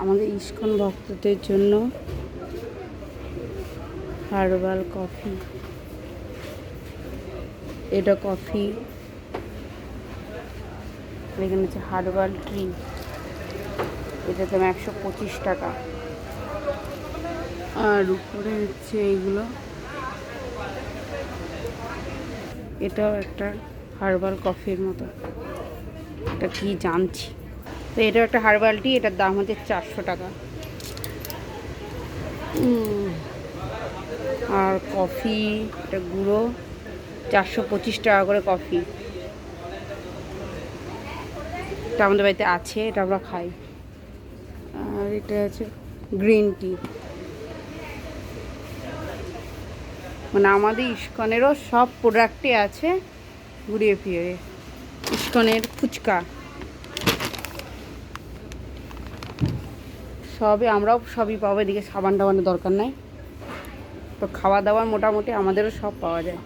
আমাদের ইস্কন ভক্তদের জন্য হার্বাল কফি, এটা কফি, এখানে হচ্ছে হার্বাল ট্রি, এটার দাম 125 টাকা। আর উপরে হচ্ছে এইগুলো, এটাও একটা হার্বাল কফির মতো, এটা কি জানছি। তো এটাও একটা হার্বাল টি, এটার দাম হচ্ছে 400 টাকা। আর কফি, এটা গুঁড়ো 425 টাকা করে কফি। এটা আমাদের বাড়িতে আছে, এটা আমরা খাই। আর এটা আছে গ্রিন টি। মানে আমাদের ইস্কনেরও সব প্রোডাক্টই আছে ঘুরিয়ে ফিরে। ইস্কনের ফুচকা আমরাও সবই পাবো, এদিকে সাবান টাবানের দরকার নাই। তো খাওয়া দাওয়ার মোটামুটি আমাদেরও সব পাওয়া যায়।